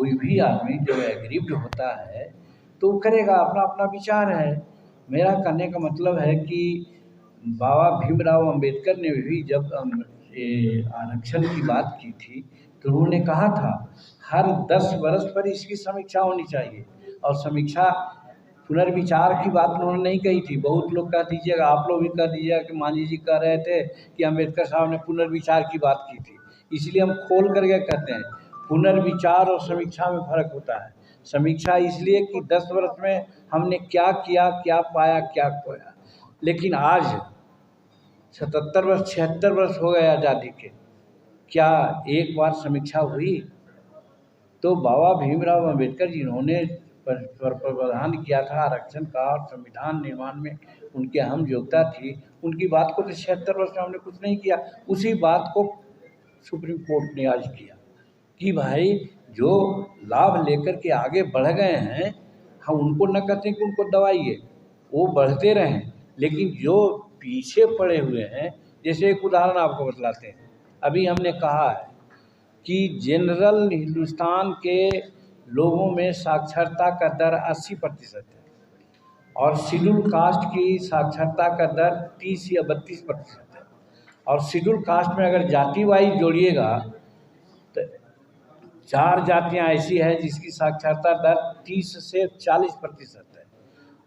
कोई भी आदमी जब एग्रीव्ड होता है तो करेगा, अपना अपना विचार है। मेरा कहने का मतलब है कि बाबा भीमराव अंबेडकर ने भी जब आरक्षण की बात की थी तो उन्होंने कहा था हर 10 वर्ष पर इसकी समीक्षा होनी चाहिए। और समीक्षा पुनर्विचार की बात उन्होंने नहीं कही थी। बहुत लोग कह दीजिएगा, आप लोग भी कह दीजिएगा कि मांझी जी कह रहे थे कि अंबेडकर साहब ने पुनर्विचार की बात की थी। इसलिए हम खोल करके कहते हैं पुनर्विचार और समीक्षा में फ़र्क होता है। समीक्षा इसलिए कि 10 वर्ष में हमने क्या किया, क्या पाया, क्या खोया। लेकिन आज 77 वर्ष 76 वर्ष हो गए आज़ादी के, क्या एक बार समीक्षा हुई? तो बाबा भीमराव अंबेडकर जिन्होंने प्रावधान किया था आरक्षण का और संविधान निर्माण में उनकी अहम योगदान थी, उनकी बात को तो 76 वर्ष में हमने कुछ नहीं किया। उसी बात को सुप्रीम कोर्ट ने आज किया कि भाई जो लाभ लेकर के आगे बढ़ गए हैं, हम उनको न कहते कि उनको दबाइए, वो बढ़ते रहें। लेकिन जो पीछे पड़े हुए हैं, जैसे एक उदाहरण आपको बतलाते हैं। अभी हमने कहा है कि जनरल हिंदुस्तान के लोगों में साक्षरता का दर 80% है और शेड्यूल कास्ट की साक्षरता का दर 30 या 32% है। और शेड्यूल कास्ट में अगर जाति वाइज जोड़िएगा तो 4 जातियां ऐसी है जिसकी साक्षरता दर 30 से 40% है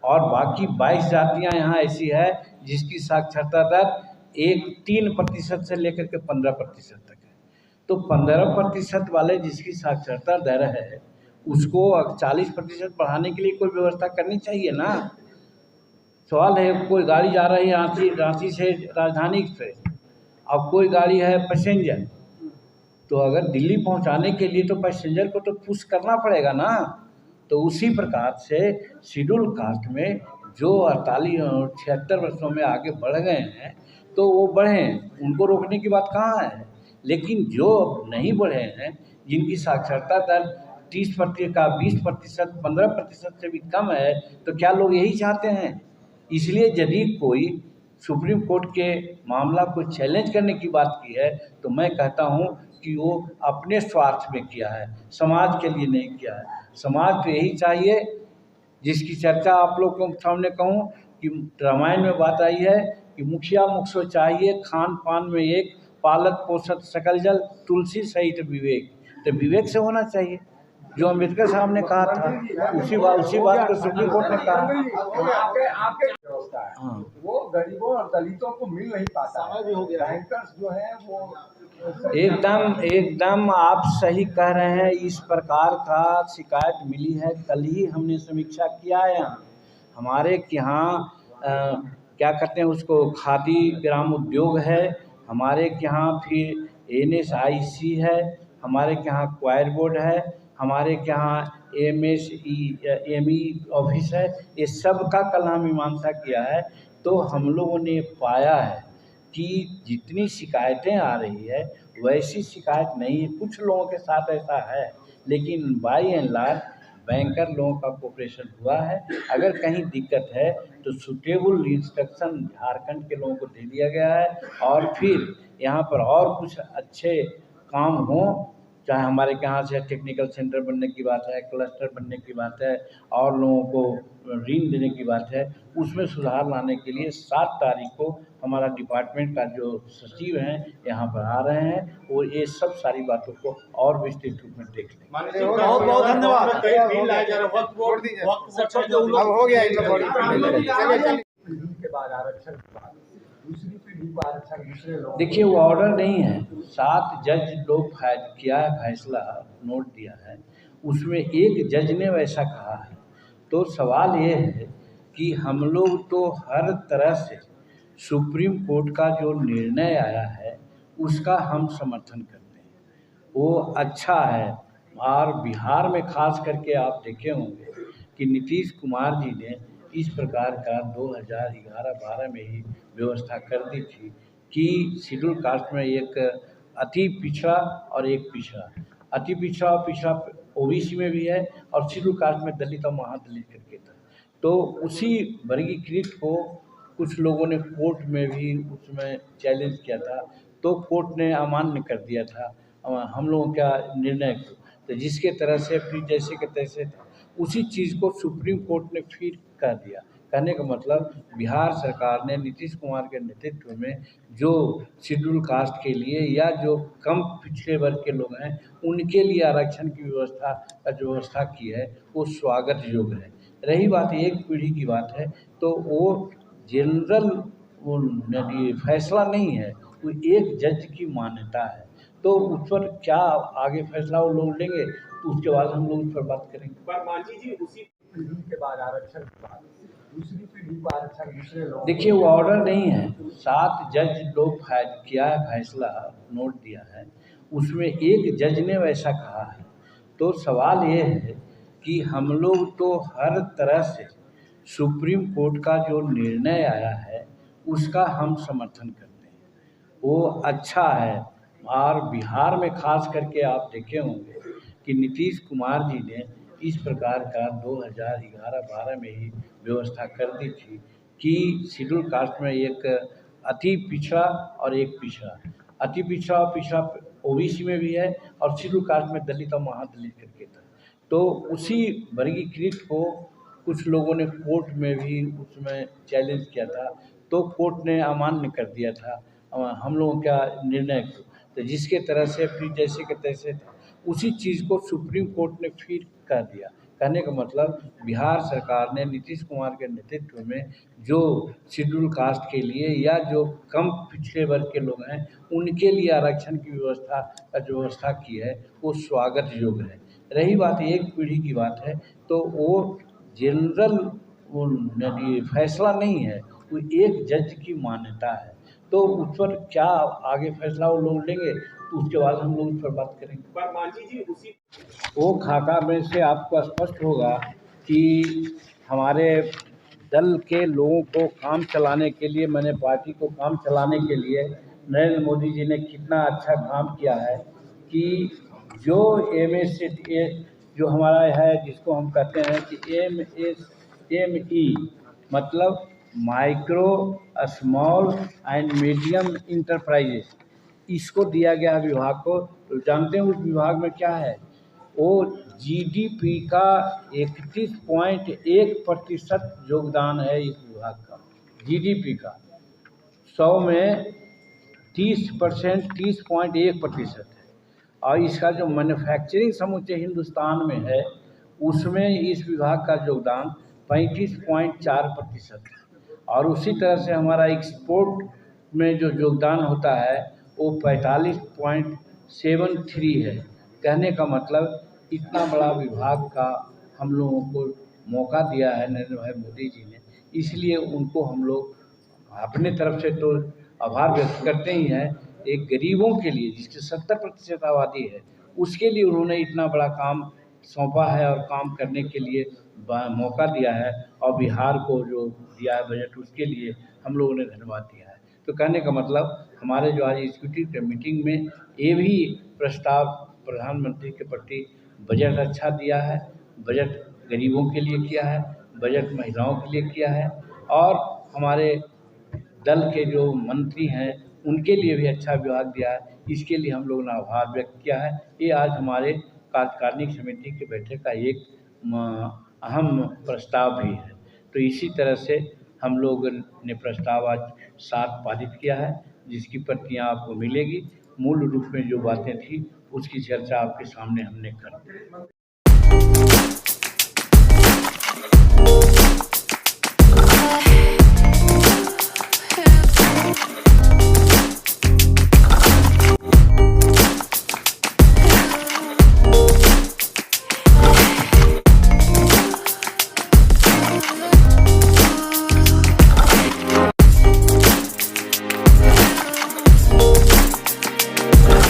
और बाकी 22 जातियां यहाँ ऐसी है जिसकी साक्षरता दर 3% से लेकर के 15% तक है। तो 15% वाले जिसकी साक्षरता दर है उसको 40% बढ़ाने के लिए कोई व्यवस्था करनी चाहिए ना। सवाल है, कोई गाड़ी जा रही है रांची से राजधानी एक्सप्रेस, अब कोई गाड़ी है पैसेंजर, तो अगर दिल्ली पहुंचाने के लिए तो पैसेंजर को तो पुश करना पड़ेगा ना। तो उसी प्रकार से शेड्यूल कास्ट में जो 48 और 76 वर्षों में आगे बढ़ गए हैं तो वो बढ़ें, उनको रोकने की बात कहाँ है। लेकिन जो नहीं बढ़े हैं, जिनकी साक्षरता दर 30% का 20%, 15% से भी कम है, तो क्या लोग यही चाहते हैं? इसलिए यदि कोई सुप्रीम कोर्ट के मामला को चैलेंज करने की बात की है तो मैं कहता हूं कि वो अपने स्वार्थ में किया है, समाज के लिए नहीं किया है। समाज को यही चाहिए जिसकी चर्चा आप लोग को सामने कहूँ कि रामायण में बात आई है कि मुखिया मुख सो चाहिए, खान पान में एक, पालक पोषक सकल जल, तुलसी सहित विवेक। तो विवेक से होना चाहिए, जो अम्बेडकर साहब ने कहा था उसी बात को सुप्रीम कोर्ट ने कहा। हाँ, वो गरीबों और दलितों को मिल नहीं पाता है। बैंकर्स जो है वो एकदम आप सही कह रहे हैं। इस प्रकार का शिकायत मिली है। कल ही हमने समीक्षा किया है। हमारे यहाँ क्या कहते हैं उसको, खादी ग्राम उद्योग है हमारे यहाँ, फिर NSIC है हमारे यहाँ, क्वायर बोर्ड है हमारे यहाँ, MSEME ऑफिस है। ये सब का कल हम मीमांसा किया है। तो हम लोगों ने पाया है कि जितनी शिकायतें आ रही है वैसी शिकायत नहीं है। कुछ लोगों के साथ ऐसा है, लेकिन बाय एंड लार्ज बैंकर लोगों का कोऑपरेशन हुआ है। अगर कहीं दिक्कत है तो सुटेबल इंस्ट्रक्शन झारखंड के लोगों को दे दिया गया है और फिर यहाँ पर और कुछ अच्छे काम हों, चाहे हमारे यहाँ से टेक्निकल सेंटर बनने की बात है, क्लस्टर बनने की बात है और लोगों को ऋण देने की बात है, उसमें सुधार लाने के लिए 7 तारीख को हमारा डिपार्टमेंट का जो सचिव हैं यहाँ पर आ रहे हैं, वो ये सब सारी बातों को और विस्तृत रूप में देख लेंगे। बहुत बहुत धन्यवाद। देखिए, वो ऑर्डर नहीं है, 7 जज लोग किया है फैसला, नोट दिया है, उसमें एक जज ने वैसा कहा है। तो सवाल ये है कि हम लोग तो हर तरह से सुप्रीम कोर्ट का जो निर्णय आया है उसका हम समर्थन करते हैं, वो अच्छा है। और बिहार में खास करके आप देखे होंगे कि नीतीश कुमार जी ने इस प्रकार का 2011-12 में ही व्यवस्था कर दी थी कि शेड्यूल कास्ट में एक अति पिछड़ा और एक पिछड़ा, अति पिछड़ा और पिछड़ा OBC में भी है और शेड्यूल कास्ट में दलित और महादलित करके था। तो उसी वर्गीकृत को कुछ लोगों ने कोर्ट में भी उसमें चैलेंज किया था, तो कोर्ट ने अमान्य कर दिया था हम लोगों का निर्णय को। तो जिसके तरह से फिर जैसे के तैसे था, उसी चीज़ को सुप्रीम कोर्ट ने फिर कह दिया। कहने का मतलब बिहार सरकार ने नीतीश कुमार के नेतृत्व में जो शेड्यूल कास्ट के लिए या जो कम पिछड़े वर्ग के लोग हैं उनके लिए आरक्षण की व्यवस्था की है, वो स्वागत योग्य है। रही बात एक पीढ़ी की बात है, तो वो जनरल वो फैसला नहीं है, वो एक जज की मान्यता है। तो उस पर क्या आगे फैसला वो लोग लेंगे, तो उसके बाद हम लोग उस पर बात करेंगे। पर मान लीजिए उसी पीढ़ी के बाद आरक्षण के बाद दूसरी पीढ़ी को आरक्षण दूसरे लोग, देखिए वो ऑर्डर नहीं है, 7 जज लोग किया है फैसला, नोट दिया है, उसमें एक जज ने वैसा कहा है। तो सवाल ये है कि हम लोग तो हर तरह से सुप्रीम कोर्ट का जो निर्णय आया है उसका हम समर्थन करते हैं, वो अच्छा है। और बिहार में खास करके आप देखे होंगे कि नीतीश कुमार जी ने इस प्रकार का 2011-12 में ही व्यवस्था कर दी थी कि शेड्यूल कास्ट में एक अति पिछड़ा और एक पिछड़ा, अति पिछड़ा और पिछड़ा ओबीसी में भी है, और शेड्यूल कास्ट में दलित और महादलित करके था। तो उसी वर्गीकृत को कुछ लोगों ने कोर्ट में भी उसमें चैलेंज किया था, तो कोर्ट ने अमान्य कर दिया था हम लोगों का निर्णय को। तो जिसके तरह से फिर जैसे के तैसे था, उसी चीज़ को सुप्रीम कोर्ट ने फिर कह दिया। कहने का मतलब बिहार सरकार ने नीतीश कुमार के नेतृत्व में जो शेड्यूल कास्ट के लिए या जो कम पिछड़े वर्ग के लोग हैं उनके लिए आरक्षण की व्यवस्था की है, वो स्वागत योग्य है। रही बात एक पीढ़ी की बात है, तो वो जनरल वो फैसला नहीं है, वो एक जज की मान्यता है। तो उस पर क्या आगे फैसला वो लोग लेंगे, तो उसके बाद हम लोग उस पर बात करेंगे। पर मान लीजिए उसी वो खाका में से आपको स्पष्ट होगा कि हमारे दल के लोगों को काम चलाने के लिए, मैंने पार्टी को काम चलाने के लिए नरेंद्र मोदी जी ने कितना अच्छा काम किया है कि जो MSE जो हमारा है, जिसको हम कहते हैं कि MSME मतलब micro small and medium enterprises, इसको दिया गया विभाग को। तो जानते हैं उस विभाग में क्या है, वो GDP का 31.1% योगदान है इस विभाग का। GDP का 100 में 30%, 30.1% है। और इसका जो मैन्युफैक्चरिंग समूचे हिंदुस्तान में है, उसमें इस विभाग का योगदान 35.4% है। और उसी तरह से हमारा एक्सपोर्ट में जो योगदान होता है वो 45.73 है। कहने का मतलब इतना बड़ा विभाग का हम लोगों को मौका दिया है नरेंद्र भाई मोदी जी ने, इसलिए उनको हम लोग अपने तरफ से तो आभार व्यक्त करते ही हैं। एक गरीबों के लिए, जिसकी 70% आबादी है, उसके लिए उन्होंने इतना बड़ा काम सौंपा है और काम करने के लिए मौका दिया है, और बिहार को जो दिया है बजट, उसके लिए हम लोगों ने धन्यवाद दिया है। तो कहने का मतलब हमारे जो आज एग्जीक्यूटिव मीटिंग में ये भी प्रस्ताव प्रधानमंत्री के प्रति, बजट अच्छा दिया है, बजट गरीबों के लिए किया है, बजट महिलाओं के लिए किया है, और हमारे दल के जो मंत्री हैं उनके लिए भी अच्छा विभाग दिया है। इसके लिए हम लोगों ने आभार व्यक्त किया है। ये आज हमारे कार्यकारिणी समिति की बैठक का एक अहम प्रस्ताव भी है। तो इसी तरह से हम लोग ने प्रस्ताव आज 7 पारित किया है, जिसकी प्रतियां आपको मिलेगी। मूल रूप में जो बातें थी उसकी चर्चा आपके सामने हमने कर दी।